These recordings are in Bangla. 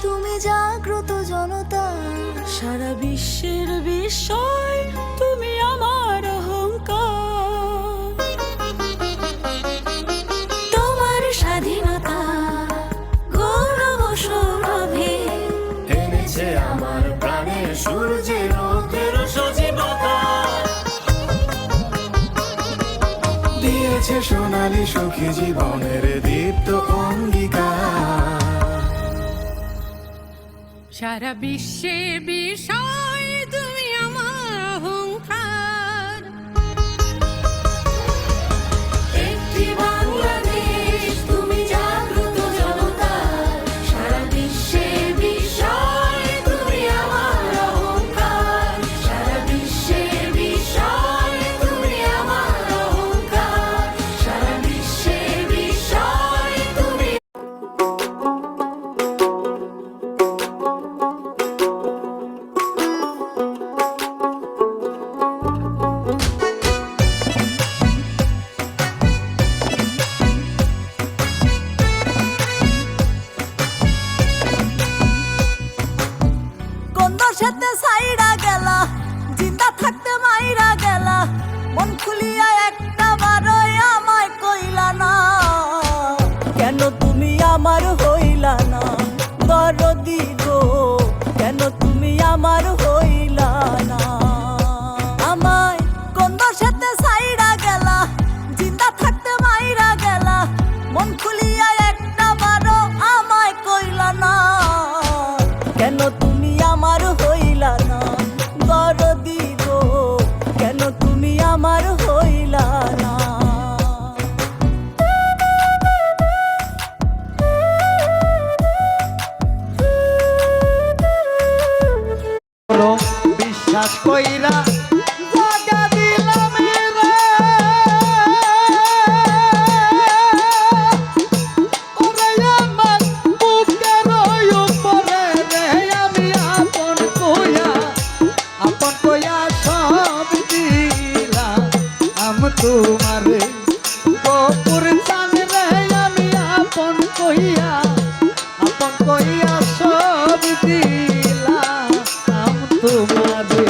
তুমি জাগ্রত জনতা, সারা বিশ্বের বিস্ময় তুমি আমার অহংকার। তোমার স্বাধীনতা গৌরব সৌরভে এনেছে আমার প্রাণে সূর্যের রোদের সজীবতা, দিয়েছে সোনালী সুখী জীবনের দীপ্ত অঙ্গীকার। সারা বিশ্বের বিষয় তুমি আমার অহংকার। একটি বাংলাদেশ তুমি জাগ্রত জনতা, সারা বিশ্বের বিষয় তুমি আমার অহংকার। সারা বিশ্বের বিষয় তুমি আমার অহংকার। সারা বিশ্বের বিষয় তুমি। সাথে সাইরা গেলা, জিন্দা থাকতে মাইরা গেলা, মন খুলিয়া একটা বারই আমায় কইলা না। কেন তুমি আমার হইলা না দরদি গো, কেন তুমি আমার হইলা না। আমায় কোন সাথে সাইরা গেলা, জিন্দা থাকতে মাইরা গেলা, মন খুলিয়া একটা বারো আমায় কইলা না। কেন তুমি আমার হইলা না দরদি গো, কেন তুমি আমার হইলা না। বিশ্বাস কইরা জাগা দিলাম রে, ওরে আমার বুকের উপরে রে, আমি আপন কইয়া সব দিলাম তোমারে। গোপুর চান রে, আমি আপন কইয়া সব দিলাম তোমারে।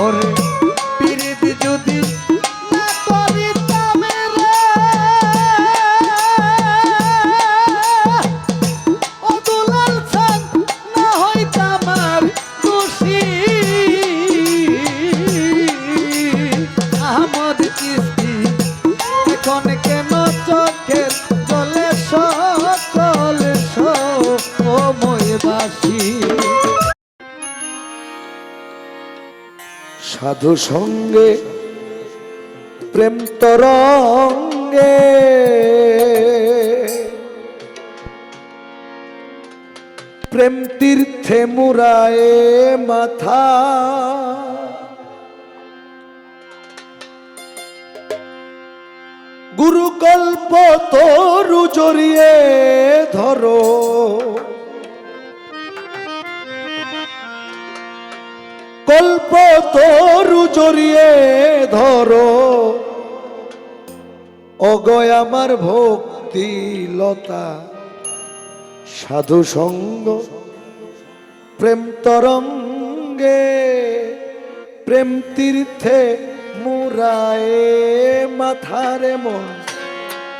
ওরে পিরিত যদি না করিতাম রে, ও দুলাল চান না হইতাম আর খুশি। আহমদ চিশতি এখন কেন চোখের জলে সকল সময়বাসী। সাধু সঙ্গে প্রেম তরঙ্গে, প্রেম তীর্থে মুরায়ে মাথা, গুরুকল্প তরু জড়িয়ে ধরো, কল্প তরু জড়িয়ে ধরো, অগয় আমার ভক্তি লতা। সাধু সঙ্গ প্রেম তরঙ্গে, প্রেম তীর্থে মুরায়ে মাথারে মন,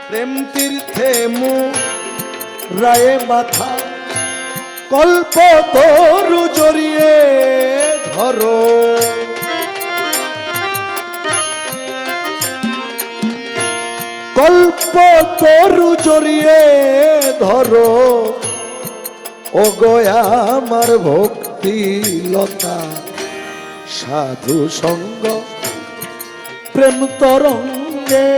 প্রেম তীর্থে মুরায়ে মাথা, কল্প তরু জড়িয়ে ধরো, কল্প তরু জড়িয়ে ধরো, ও গয়া আমার ভক্তি লতা। সাধু সঙ্গ প্রেম তরঙ্গে।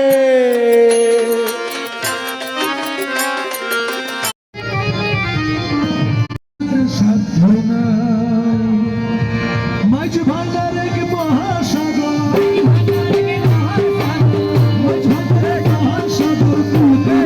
মাঝ ভান্ডার এক মহাসাগর, মাঝ ভান্ডার এক মহাসাগর,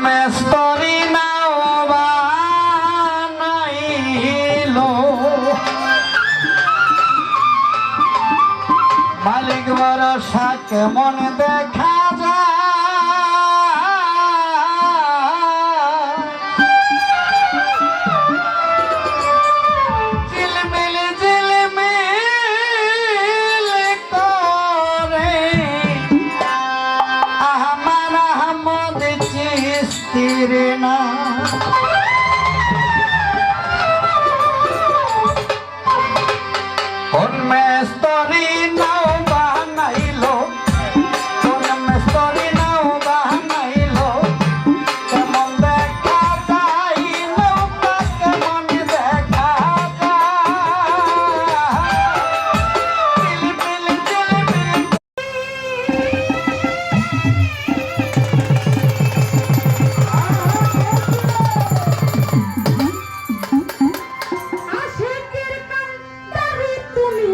মেস্তরি নাও বানাইলো মালিক ভরসা কেমন দেখা যায় ঝিলমিল ঝিলমিল করে আমার আহমদ চিস্তির না কোন মেস্তরি নাও বানাইলো কোন মেস্তরি নাও বানাইলো কেমন দেখা যায় নৌকা কেমন দেখা যায় ঝিলমিল ঝিলমিল আশিকের কান্তারে তুমি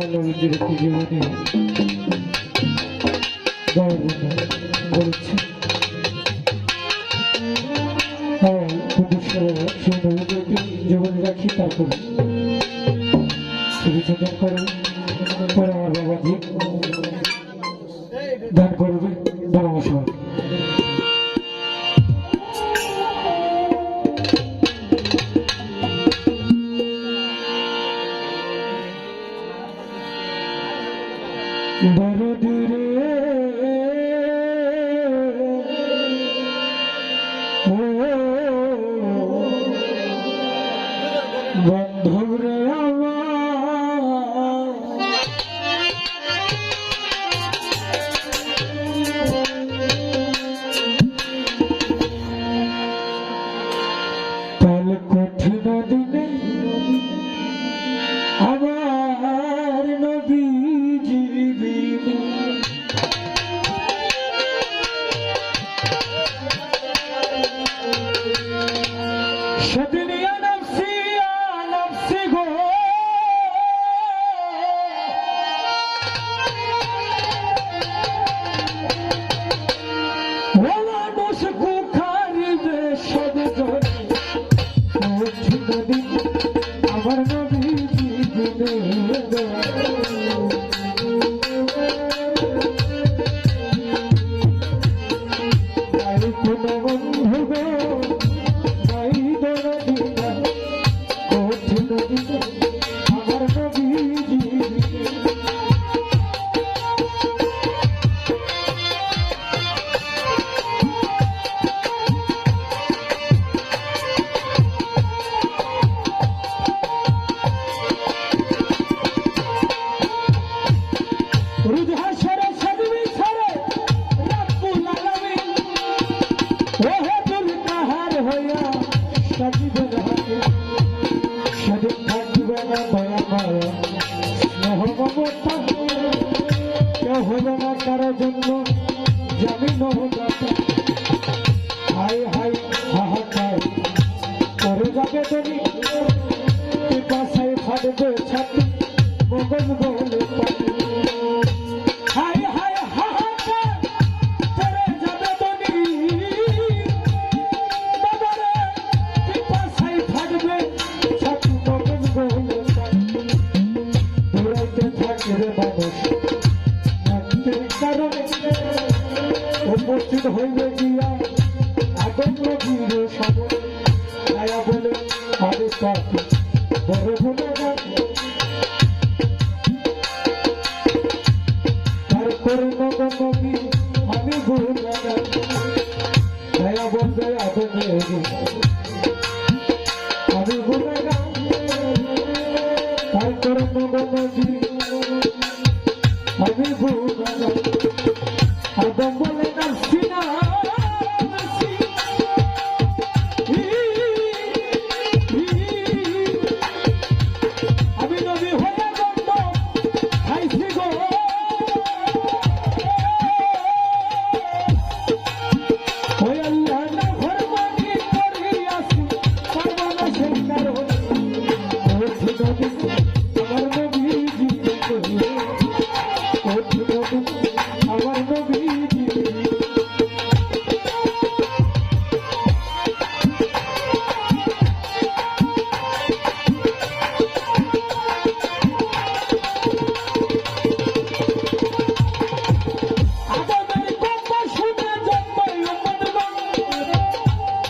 রবীন্দ্র জীবনে বলছে জীবনে রাখি তারপর বিচোদন করে পরে আমার বাবাজি দান করবে পরামর্শ বড় দূরে বন্ধুরে কাল কঠিন দিনে আমার নবী জীবী রুজ হাসরে সাজবি ছাড়ে রব্বুল আলামিন ওহে দুল কাহার হইয়া সাজিবে হাতে সেদিন থাকবে না দয়া মায়া স্নেহ মমতা কেউ হবে না কারো জন্য জামিন দাতা হাই হাই হাহাকার করে যাবে তুমি পিপাসায় ফাটবে ছাতি মগজ বলে পাতি হাই হাই হাহাকার করে যাবে তুমি বাবারে পিপাসায় ফাটবে ছাতি মগজ বলে পাতি দৌড়াইতে থাকে রে মানুষ মুক্তির কারণে উপস্থিত হইবে গিয়া আগম নবীর সামনে ছায়া বলে আমি তাকে বড় গুণগান তার করুণ নবী আমি গুণগান ছায়া বলবে আগমে আমি গুণগান তার করুণ নবী আমি গুণগান আগম বলে নাসি না আমি নবী হয়ে গন্ধ খাইছি গো ওই আল্লাহ না ফরমানি করিয়াছি পারবা না সেই কারণে ওঠি নবী আমার নবী জীবনে ওঠি নবী আমার নবী জীবনে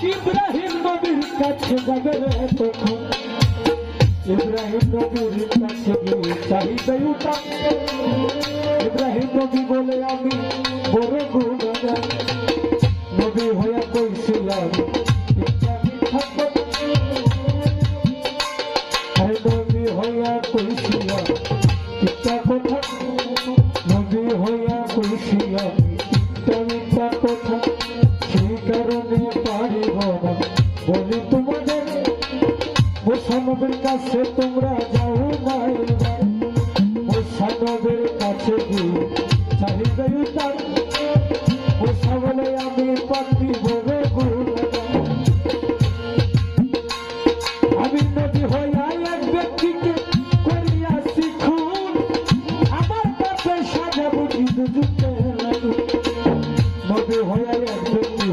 ইব্রাহিম নবীর কাছে যাবে তখন ইব্রাহিম নবীর কাছে গিয়ে চাহিদা উঠা ইব্রাহিম নবী বলে আমি বড় গুণগান নবী হয়ে কইছিলাম নবী হইয়া কইছিলাম ইচ্ছা কথা নবী হইয়া কইছিলাম মিথ্যা কথা সেই কারণে পারিব না বলি তোমাদের মুসানবের কাছে তোমরা যাও নাই মুসানবের কাছে গিয়ে চাহিদা উঠান মুসা বলে আমি পাখি বলে আমি নদী হইয়া এক ব্যক্তিকে করিয়াছি খুন আমার কাছে সাজা বুঝি দুজুকে নদী হইয়া এক ব্যক্তি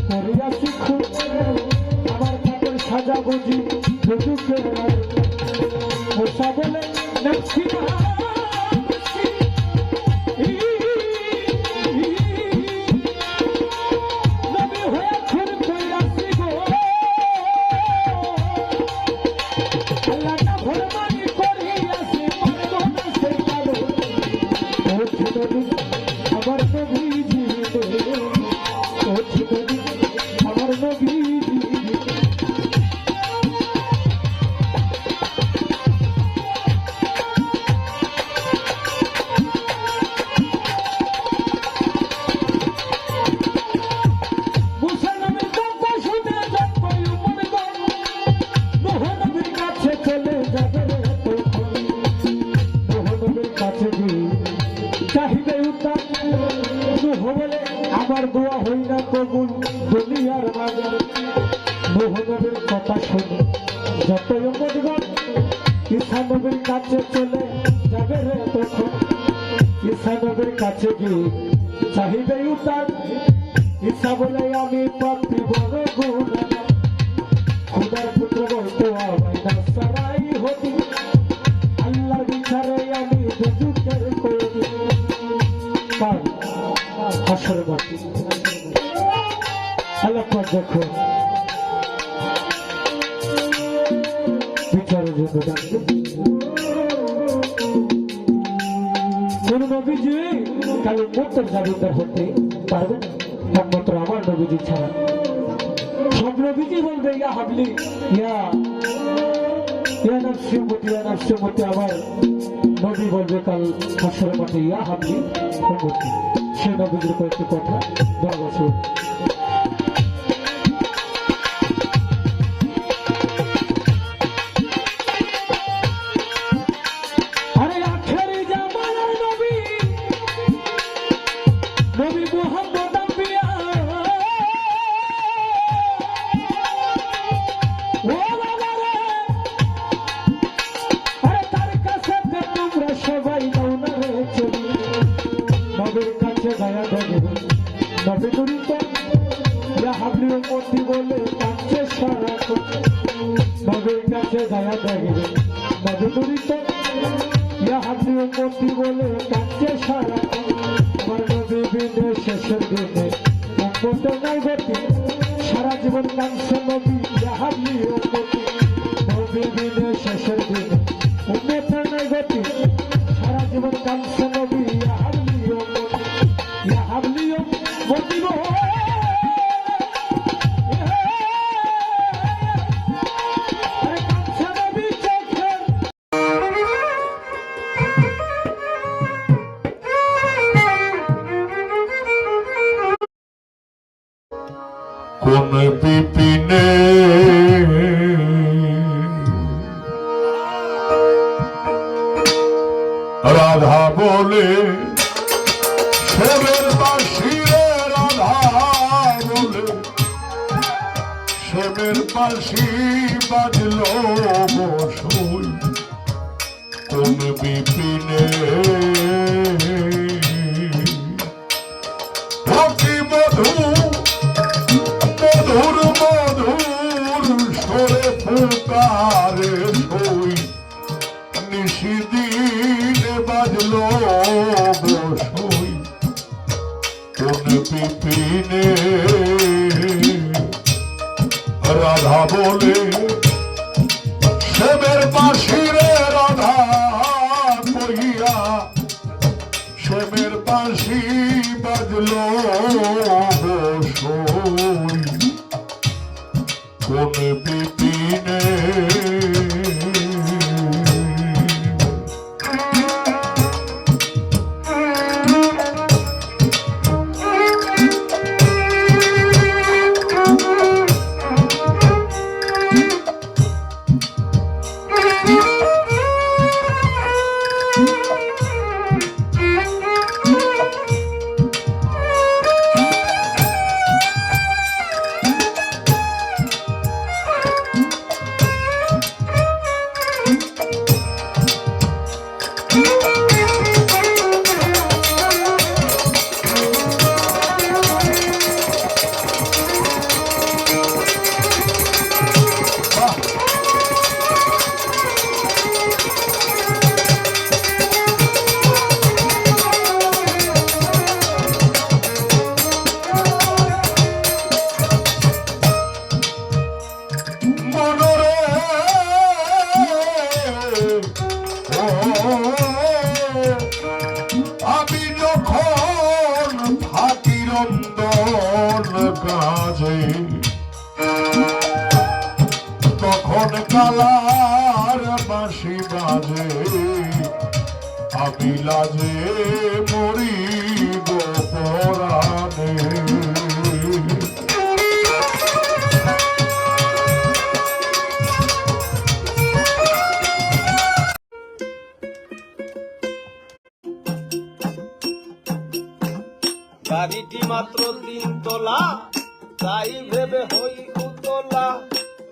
করিয়াছি খুন আমার কাছে সাজা বুঝি দুজুকে মুসা বলে নাসি না নবী হইয়া খুন করিয়াছি গো আল্লাহ না ফরমানি করিয়াছি পারবো না সেই কারণে ওঠি নবী আমার নবী জীবনে ওঠি নবী আমার নবী জীবনে মুসা নবীর কথা শুনে যতই উমরগণ নূহ নবীর কাছে চলে যাবে তখন নূহ নবীর কাছে গিয়ে চাহিদা উঠান নূহ বলে আমার দোয়া হই না কবুল দুনিয়ার মাঝে নূহ নবীর কথা শুনে যতই উমরগণ ঈসা নবীর কাছে চলে যাবে তখন ঈসা নবীর কাছে গিয়ে চাহিদা উঠান ঈসা বলে আমি পাপি বড় গুনাহ খুদার পুত্র বলতো আমায় না সারাই হতি আল্লাহর বিচারে আমি দুজুকের করি কাল হাসর মাটি আল্লাহ পাক দেখো বিচারের জন্য ডাকবে কোন নবীজি কাল উম্মতের জাবিদার হতে পারবে না একমাত্র আমার নবীজি ছাড়া সব নবীজি বলবে ইয়া হাবলি ইয়া নফসি উম্মতি আমার নবী বলবে কাল হাসরের মাঠে ইয়া হাবলি উম্মতি সে নবীদের কয়েকটি কথা দরবার শুনুন। আরে আখেরি জামানার নবী নবী মুহাম্মদ আম্বিয়া ও বাবা রে আরে তার কাছে তোমরা সবাই নাও না রে চলি নবীর কাছে দয়া দেবে নবী দুরিত ইয়া হাবলি উম্মতি বলে কাছে সারা নবীর কাছে দয়া দেবে নবী দুরিত ইয়া হাবলি উম্মতি বলে কাছে সারা আমার নবী বিনে শেষের দিনে উম্মতের নাই গতি সারা জীবন কাঁদছে নবী ইয়া হাবলি উম্মতি নবী বিনে শেষের দিনে উম্মতের নাই গতি সারা জীবন কাঁদছে নবী ইয়া হাবলি উম্মতি ইয়া হাবলি উম্মতি গো আরে কাঁদছে নবী চোখের কোন বিপিনে রাধা বলে সেবের বাঁশিরে রাধা বলে সেবের বাঁশি বাজলো বসই কোন বিপিনে ভক্তি মধু মধুর মধুর সরে ফুকারে সই নিশিদিনে বাজলো বসই কোন বিপিনে রাধা বলে সেবের বাঁশিরে রাধা কহিয়া সেবের বাঁশি বাজলো বসই কোন বিপিনে আমি যখন থাকি রন্দন কাজে তখন কালার বাঁশি বাজে আমি লাজে মরি গো পরাণে বাড়িটি মাত্র 3 তলা তাই ভেবে হই উতলা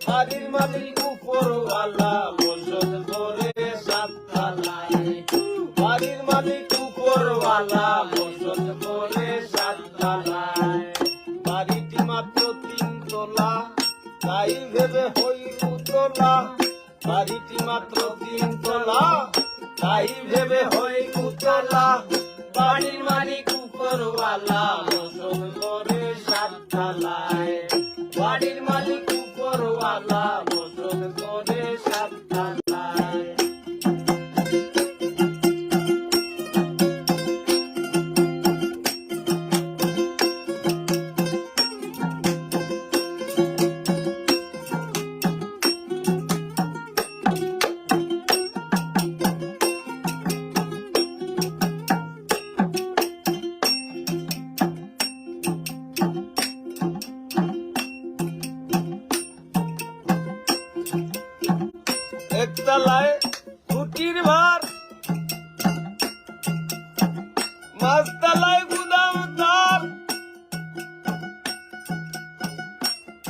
বাড়ির মালিক উপরওয়ালা বসত করে 7 তলায় বাড়ির মালিক উপরওয়ালা বসত করে 7 তলায় বাড়িটি মাত্র 3 তলা তাই ভেবে হই উতলা বাড়িটি মাত্র 3 তলা তাই ভেবে হই উতলা বাড়ির মালিক উপরওয়ালা বসত করে 7 তলায় বাড়ির মালিক উপরওয়ালা বসত করে 7 তলায় পাঁচতলায় গুদাম তার,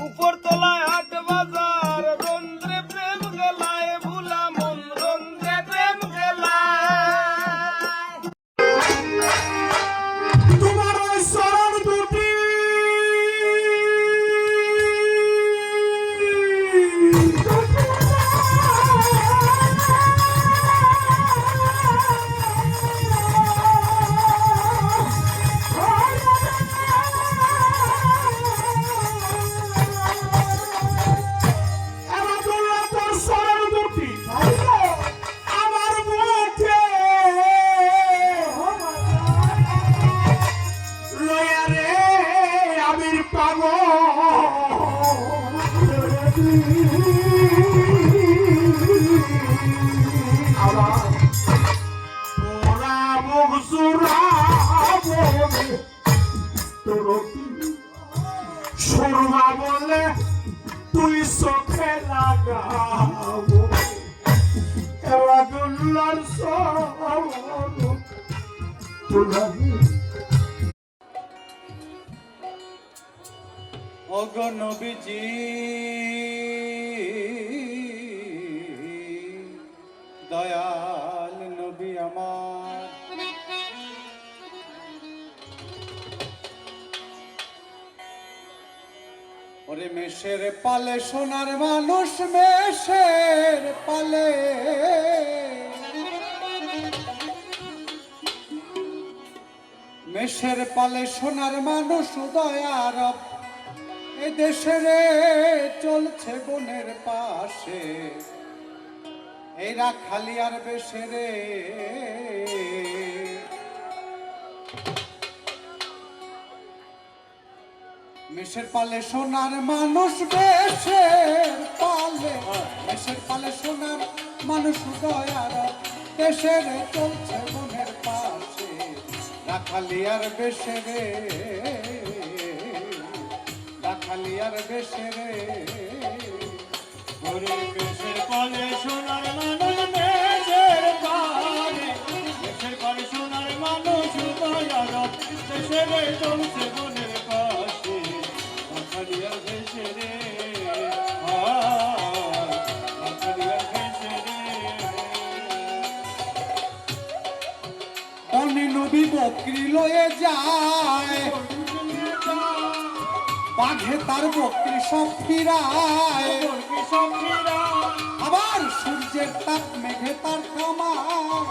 উপর তলায় হাট বাজার, রন্ধ্রে প্রেম গেলায় ভুলা মন, রন্ধ্রে প্রেম গেলায়। তোমার ওই চরণ দুটি আব্দুল্লাহ তোর চরণ দুটি আমার বুকে লয়া রে আমির আমার ওরা মুখ জুড়াবো তোর সুরমা বলে তুই চোখে লাগাবো আব্দুল্লাহর চরণ দুটি ওগো নবীজি দয়াল নবী আমার, ওরে মেষের পালে সোনার মানুষ, মেষের পালে মেষের পালে সোনার মানুষ দয়ার এ দেশে চলছে বনের পাশে, এই রাখালিয়ার বেশে রে মেষের পালে সোনার মানুষ, মেষের পালে সোনার মানুষ দয়ার দেশে চলছে বনের পাশে, রাখালিয়ার বেশে রে রাখালিয়ার বেশে রে। ওরে মেষের পালে সোনার মানুষ, মেষের পালে সোনার মানুষ দয়ার দেশে রে চলছে বনের পাশে, রাখালিয়ার বেশে রে রাখালিয়ার বেশে রে। অনি নবী বকরি লয়ে যায়, বাঘে তার বকরি সব ফিরায়, আবার সূর্যের তাপ মেঘে তার কামায়।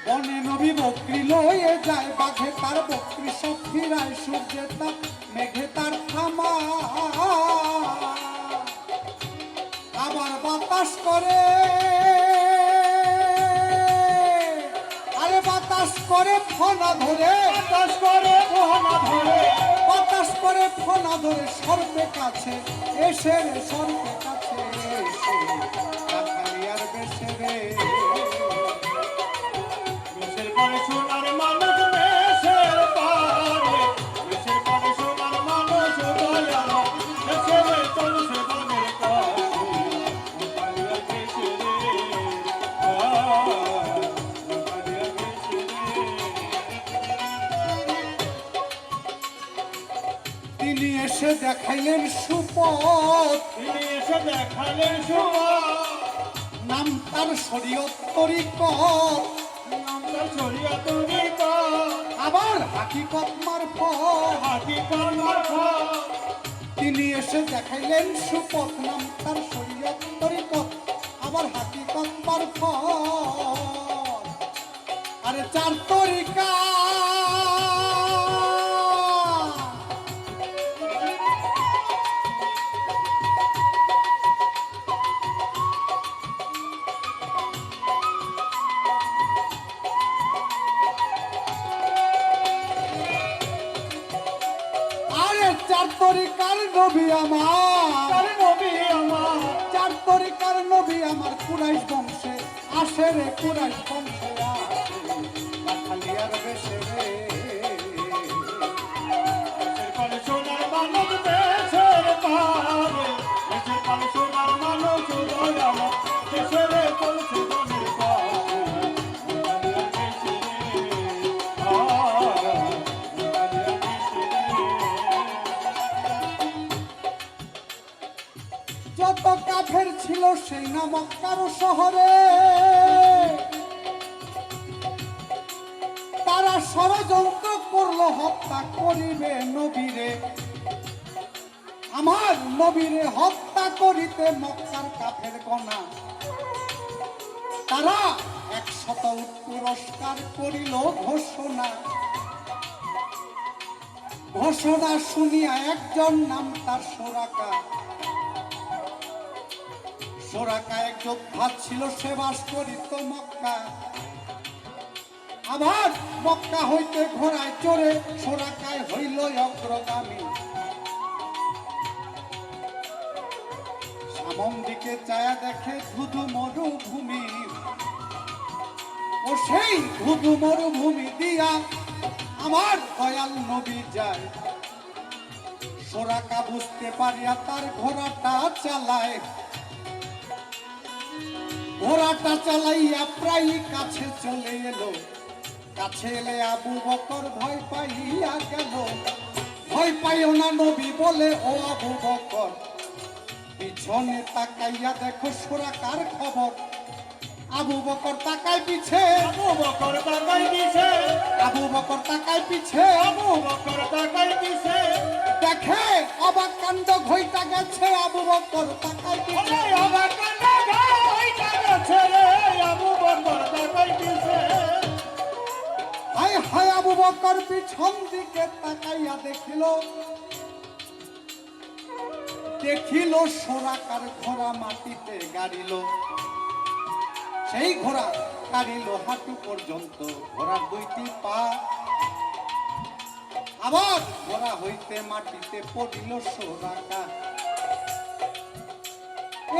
বনে নবী বকরি লয়ে যায়, বাঘে তার বকরি সব ফিরায়, সূর্যের তাপ মেঘে তার কামায়। আবার বাতাস করে, আরে বাতাস করে ফনা ধরে, বাতাস করে ফনা ধরে, বাতাস করে ফনা ধরে, সর্বে কাছে এসে রে, সর্বে কাছে এসে রাখালিয়ার বেশে রে। মেষের পালে সোনার মানুষ, মেষের পালে সোনার মানুষ দয়ার দেশে রে চলছে বনের পাশে, রাখালিয়ার বেশে রে রাখালিয়ার বেশে রে। তিনি এসে দেখাইলেন সুপথ, তিনি এসে দেখালেন সুপথ, নাম তার শরীয়ত তরিকত, নামটা শরীয়ত তরিকত, আবার হাকিকত মারফত। হাকিকত মারফত। তিনি এসে দেখাইলেন সুপথ, নাম তার শরীয়ত তরিকত, আবার হাকিকত মারফত। আরে চার তরিকা চার তরিকার নবী আমার, চার তরিকার নবী আমার, কুরাইশ বংশে আসে রে, কুরাইশ বংশে আসে রাখালিয়ার বেশে রে। মেষের পালে সোনার মানুষ, মেষের পালে সোনার মানুষ দয়ার দেশে রে চলছে বনের পাশে, সেই না মক্কার শহরে তারা ষড়যন্ত্র করলো হত্যা করিবে নবীরে, আমার নবীরে হত্যা করিতে মক্কার কাফের গণা তারা 100 পুরস্কার করিল ঘোষণা। ঘোষণা শুনিয়া একজন নাম তার সোরাকা, সোরাকা এক যোদ্ধা ছিল, সে বাস করিত মক্কা। আবার মক্কা হইতে ঘোড়ায় চড়ে সোরাকায় হইল অগ্রগামী। সামন দিকে চায়া দেখে ধুধু মরুভূমি, ও সেই ধুধু মরুভূমি দিয়া আমার দয়াল নবী যায়। সোরাকা বুঝতে পারিয়া তার ঘোড়াটা চালায়, ঘোড়াটা চালাইয়া প্রায় কাছে চলে এলো। কাছে এলে আবু বকর ভয় পাইয়া গেল। ভয় পাইও না নবী বলে ও আবু বকর, পিছনে তাকাইয়া দেখো সোরাকার খবর। আবু বকর তাকায় পিছে, আবু বকর তাকাই দিছে, আবু বকর তাকায় পিছে, আবু বকর তাকাই দিছে, দেখে অবাক কাণ্ড ঘইটা গেছে। আবু বকর তাকায় পিছে, ওরে অবাক কাণ্ড ঘইটা গেছে রে, আবু বকর তাকাই দিছে। হায় হায় আবু বকর পিছন দিকে তাকাইয়া দেখিল, দেখিল সোরাকার ঘোড়া মাটিতে গাড়িল। সেই ঘোড়া গাড়িল হাঁটু পর্যন্ত, ঘোড়ার 2টি পা। আবার ঘোড়া হইতে মাটিতে পড়িল সোরাকা।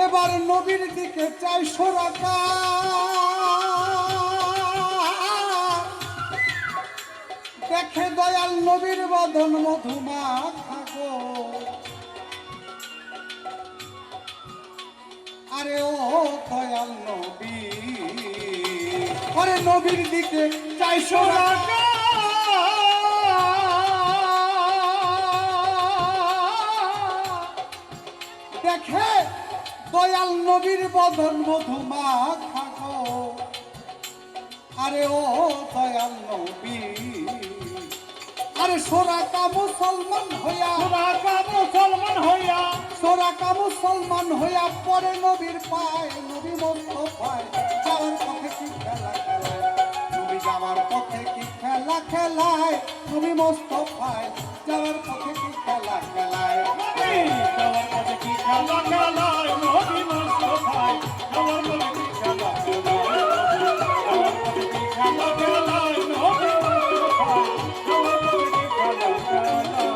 এবার নবীর দিকে চাই সোরাকা, দেখে দয়াল নবীর বদন মধুমাখা গো। আরে ও দয়াল নবী, আরে নবীর দিকে চাই সোরাকা। দেখে দয়াল নবীর বদন মধুমাখা গো। আরে ও দয়াল নবী, আরে সোরাকা মুসলমান হইয়া, সোরাকা মুসলমান হইয়া, সোরাকা মুসলমান হইয়া পরে নবীর পায়। নবী মুস্তাফায় যাওয়ার পথে কি খেলা খেলায়, নবী যাওয়ার পথে কি খেলা খেলায়, নবী মুস্তাফায় যাওয়ার পথে কি খেলা খেলায়। যাওয়ার পথে কি খেলা খেলায়, নবী মুস্তাফায় যাওয়ার পথে কি খেলা খেলায়, যাওয়ার পথে কি খেলা খেলায়, নবী মুস্তাফায় যাওয়ার পথে কি খেলা খেলায়।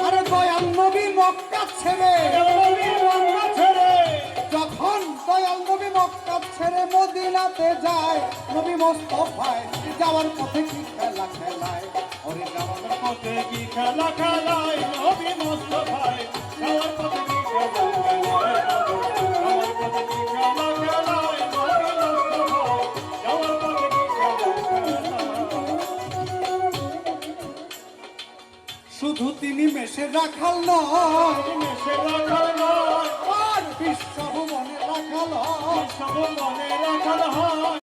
আরে দয়াল নবী মক্কা ছেড়ে, নবী মক্কা ছেড়ে, যখন দয়াল নবী মক্কা ছেড়ে মদিনাতে যায়, নবী মুস্তাফায় যাওয়ার পথে কি খেলা খেলায়। ওরে যাওয়ার পথে কি খেলা খেলায়, নবী মুস্তাফায় যাওয়ার পথে কি খেলা খেলায়, যাওয়ার পথে কি খেলা খেলায়, নবী মুস্তাফায় যাওয়ার পথে কি খেলা খেলায়। শুধু তিনি মেষে রাখাল নয়, মেষে রাখাল নয়, আর বিশ্বভুবনে রাখাল হয়। সব মনে রাখাল হয়।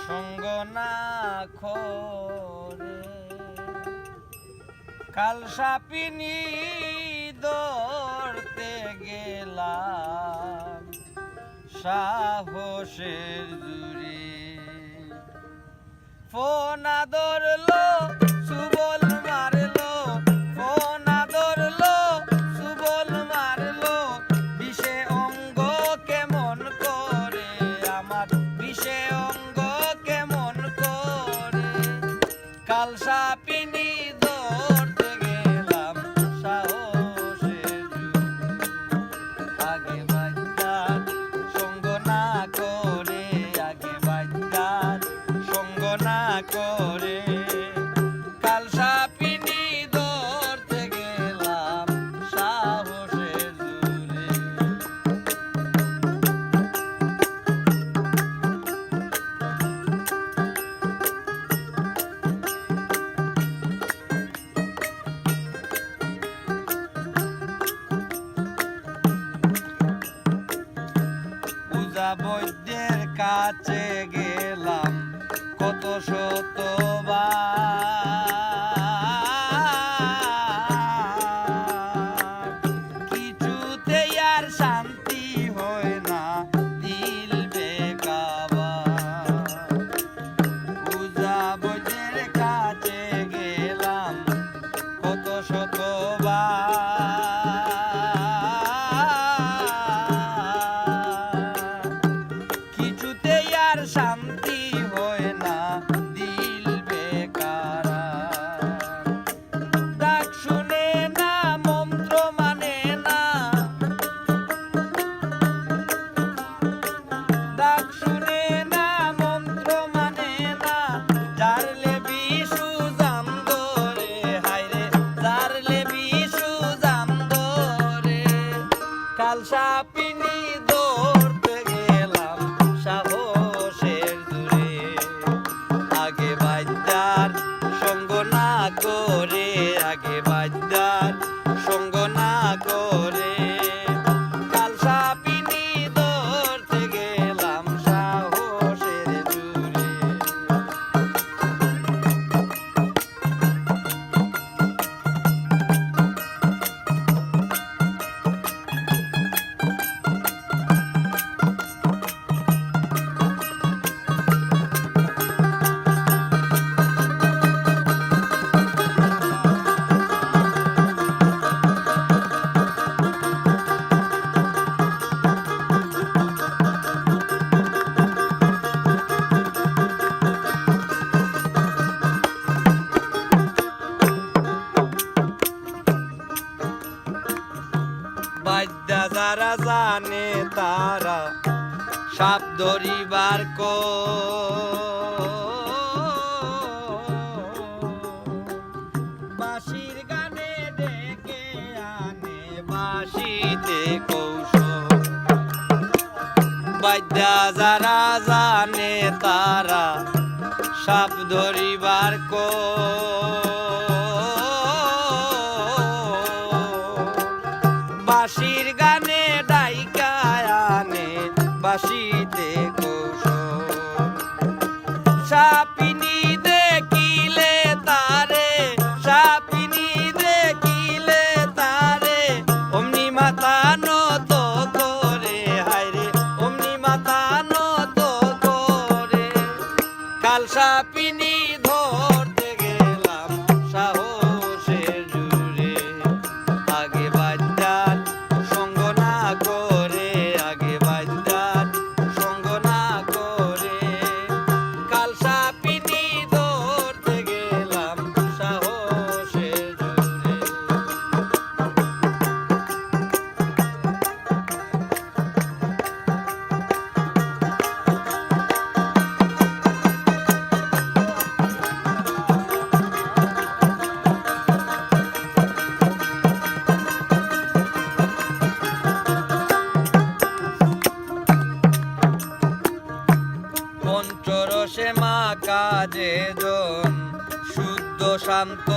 সঙ্গ না করে কাল সাপিনী ধরতে গেলাম সাহসের জুড়ে ফোনা ধরলো সুবল মারলো ফোনা ধরলো সুবল মারলো বিষে অঙ্গ কেমন করে আমার বিষে অঙ্গ কেমন করে কাল সাপিনী ধরতে গেলাম সাহসের জুড়ে আগে বাচ্চার সঙ্গ না করে আগে বাচ্চার সঙ্গ না করে কাল সাপিনী ধরতে গেলাম সাহসের জুড়ে পূজা বৈদ্যের কাছে গেলাম কত শতবার কিছুতেই আর শান্তি হয় না দিল বেকাবার পূজা বৈদ্যের কাছে গেলাম কত শতবার কিছুতেই আর শান্তি হয় না দিল বেকার ডাক শুনে না মন্ত্র মানে না ডাক শুনে না মন্ত্র মানে না জারলে বিশু জাম ধরে হায়রে জারলে বিশু জাম ধরে কাল সাপিনী ধরতে গেলাম সাহসের জুড়ে আগে বাদ্যার সঙ্গ না করে আগে বাদ্যার সঙ্গ না করে কাল সাপিনী ধরতে গেলাম সাহসের জুড়ে বাদ্যা যারা জানে তারা সাপ ধরিবার বাঁশির গানে ডেকে আনে বাঁশিতে কৌশল বাদ্যা যারা জানে তারা সাপ ধরিবার বাঁশির গানে ডাইকা আনে বাঁশিতে কৌশল সাপিনী দেখিলে তারে সাপিনী দেখিলে তারে অমনি মাথা নত করে হায়রে অমনি মাথা নত করে কাল সাপিনী ধরতে গেলাম সাহসের জুড়ে আগে বাদ্যার সঙ্গ না করে আগে বাদ্যার সঙ্গ না করে কাল সাপিনী ধরতে গেলাম সাহসের জুড়ে পঞ্চরসে মা কাজে জন শুদ্ধ শান্ত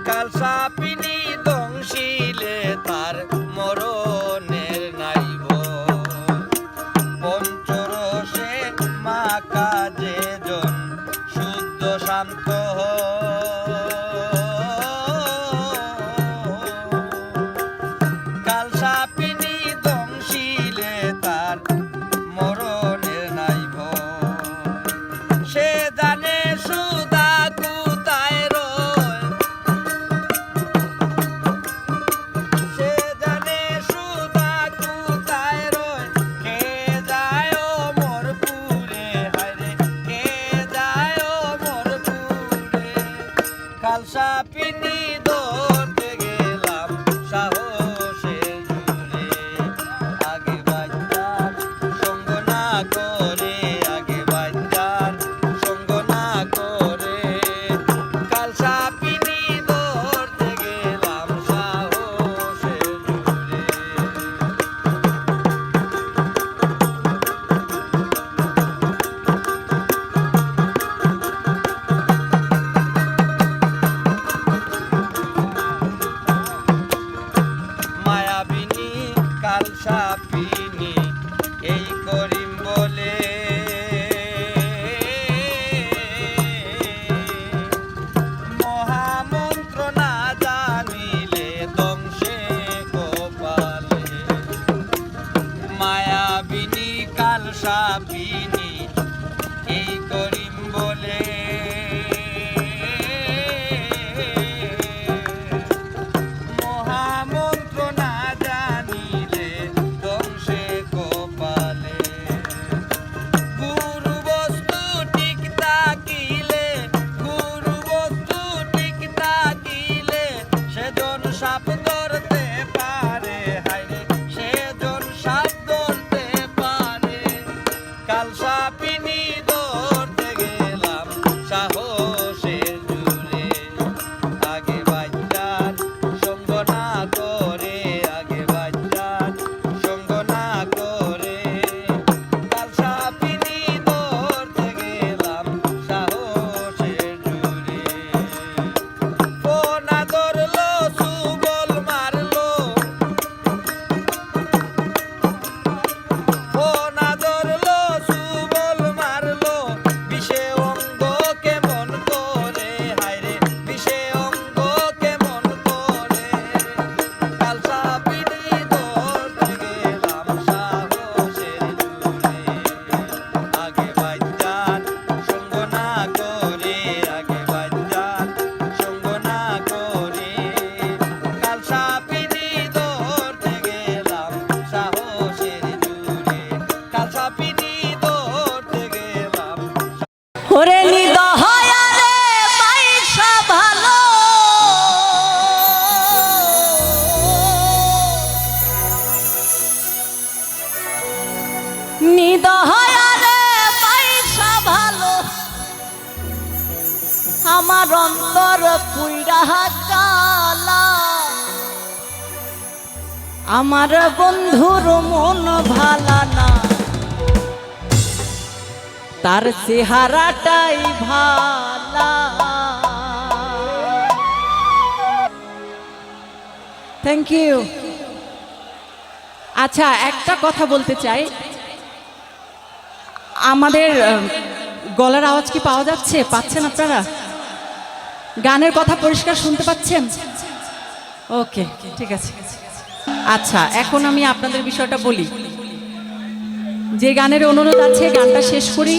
কাল সাপিনী দংশিলে তার মরণের নাইব সাপিনি এই করিম বলে মহামন্ত্র না জানিলে দংশে গোপালে মায়াবিনী কাল সাপিনী এই করিম বলে মহামন্ত্র না জানিলে দংশে গোপালে গুরু বস্তু ঠিক থাকিলে গুরু বস্তু ঠিক থাকিলে সেজন সাপ ধরতে পারে হায়রে সেজন সাপ ধরতে পারে কাল সাপিনী ধরতে গেলাম সাহসের জুড়ে আগে বাচ্চার সঙ্গ না করে আগে বাচ্চার সঙ্গ না করে কাল সাপিনী ধরতে গেলাম সাহসের জুড়ে ফোনা ধরলো সুবল মারলো ফোনা ধরলো সুবল মারলো বিষে অঙ্গ কেমন করে হায়রে বিষে অঙ্গ কেমন করে কাল সাপিনী ধরতে গেলাম সাহসের জুড়ে আগে বাচ্চার সঙ্গ না করে আগে বাচ্চার সঙ্গ না করে কাল সাপিনী ধরতে গেলাম সাহসের জুড়ে কাল সাপিনী ধরতে গেলাম ওরে নিদহয়া রে পয়সা ভালো নিদহয়া রে পয়সা ভালো আমার অন্তর পুইরা কালা আমার বন্ধুর মন ভালা না তার চেহারাটাই ভালা থ্যাংক ইউ। আচ্ছা, একটা কথা বলতে চাই, আমাদের গলার আওয়াজ কি পাওয়া যাচ্ছে? পাচ্ছেন আপনারা? গানের কথা পরিষ্কার শুনতে পাচ্ছেন? ওকে, ঠিক আছে। আচ্ছা, এখন আমি আপনাদের বিষয়টা বলি। যে গানের অনুরোধ আছে গানটা শেষ করি।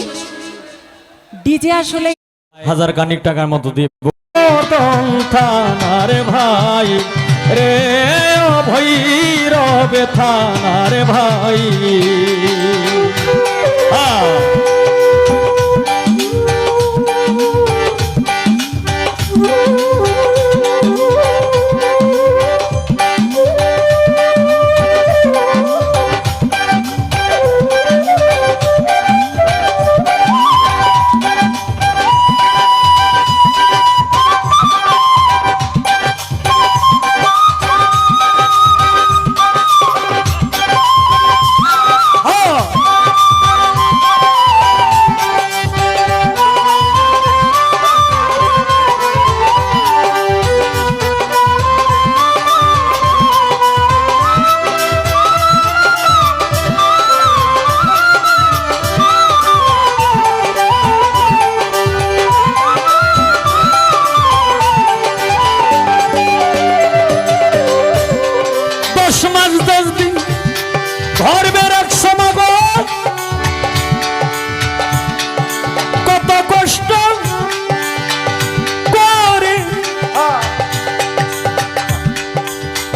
ডিজে আসলে হাজার খানিক টাকার মতো দিয়ে থানার ভাই রে ভৈরবে থানার ভাই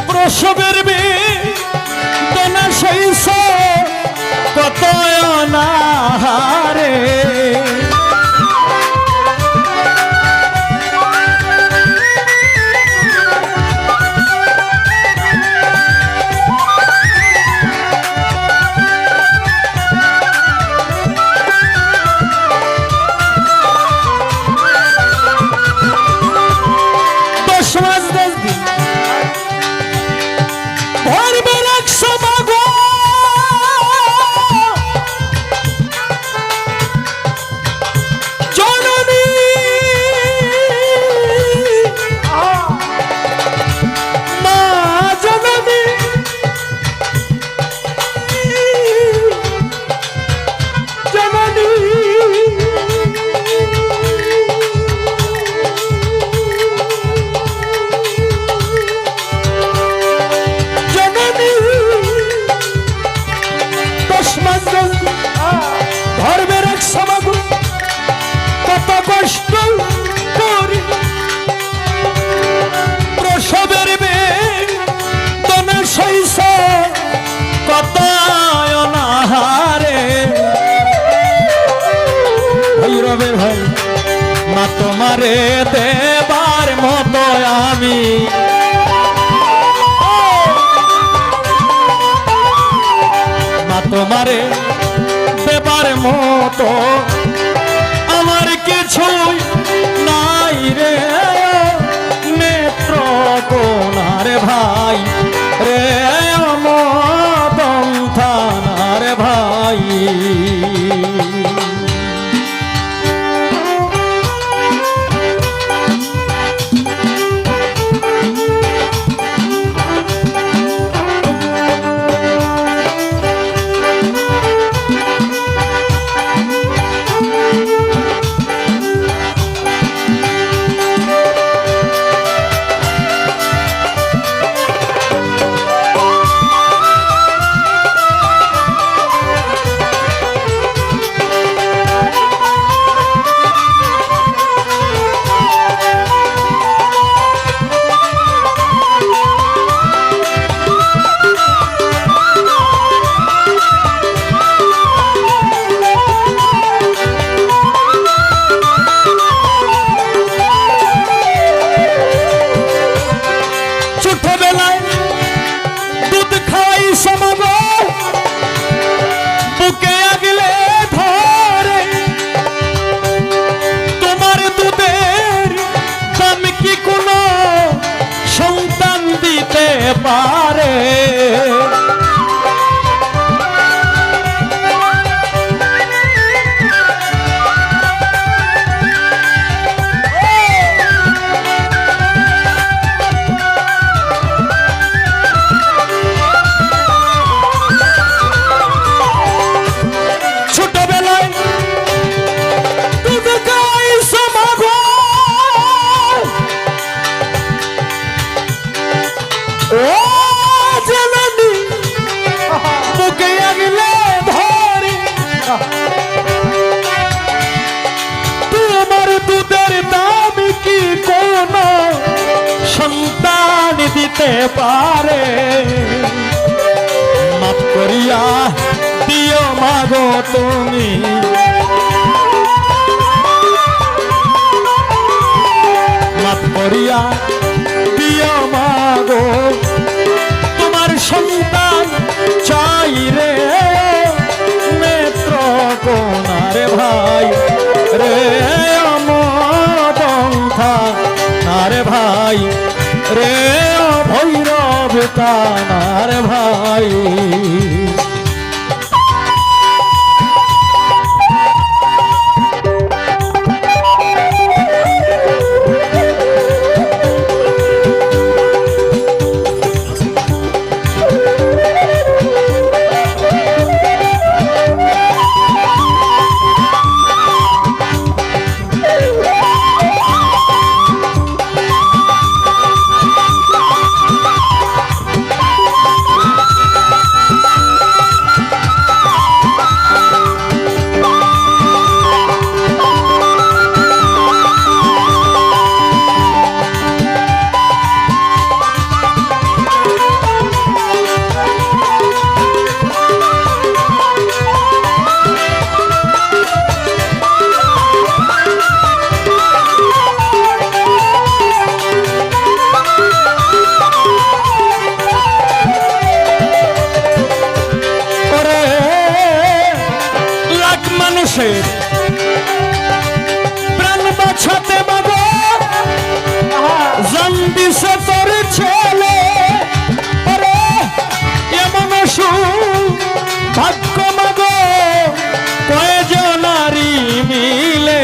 প্রসবের বেদনা সইছ কত অনাহারে মাঞ্জল ধর্মের এক সমাগম কত কষ্ট করি প্রসবের বেদনা সইস কত অনাহারে ভৈরবের ভাই মা তোমারে দেবার মতো আমি মা তোমারে দেবার মতো আমার কিছুই নাই রে নেত্র কোনার ভাই রে মদন থানার ভাই পারে ছোটবেলায় দুধ খাই সমাগো ও জননী বুকে আগলে ধরে তোমার দুধের দাম কি কোন সন্তান দিতে পারে মাফ করিয়া দিও মাগো তুমি মাফ করিয়া দিও মাগো তোমার সন্তান চাই রে নেত্র কোনার ভাই রে মদন থানার ভাই রে ভৈরব কানার ভাই মানুষের প্রাণ বাঁচাতে বাবা জান দিছে তোর ছেলে এমন ভাগ্য মাগো কয়জনারি মিলে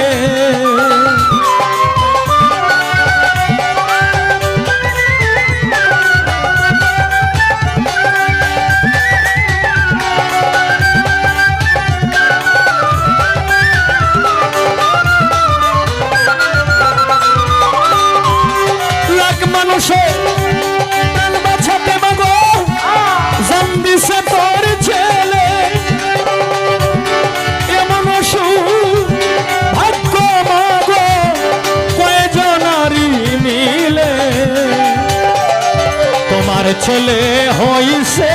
ছেলে হইছে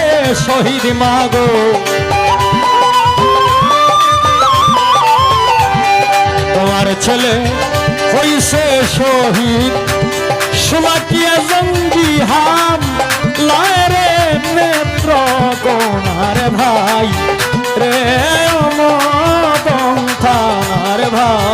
শহীদ মাগো তোমার ছেলে হইছে শহীদ সুমাকিয়া জঙ্গি হাম লারে নেত্র কোনার ভাই রে অমর ভাই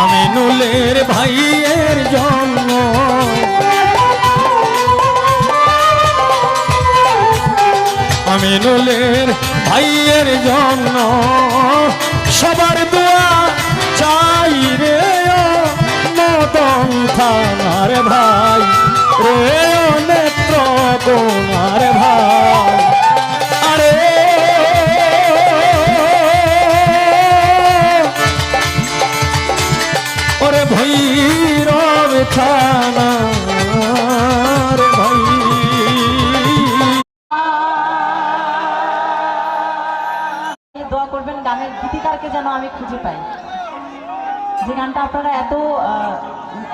আমিনুলের ভাইয়ের জন্য আমিনুলের ভাইয়ের জন্য সবার দোয়া চাই রে মদন থানার ভাই রে নেত্র কোনার ভাই আরে ওরে ভৈরব থানার ভাই দোয়া করবেন গানের গীতিকারকে যেন আমি খুঁজে পাই, যে গানটা আপনারা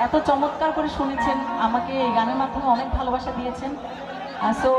এত চমৎকার করে শুনেছেন, আমাকে এই গানের মাধ্যমে অনেক ভালোবাসা দিয়েছেন। সো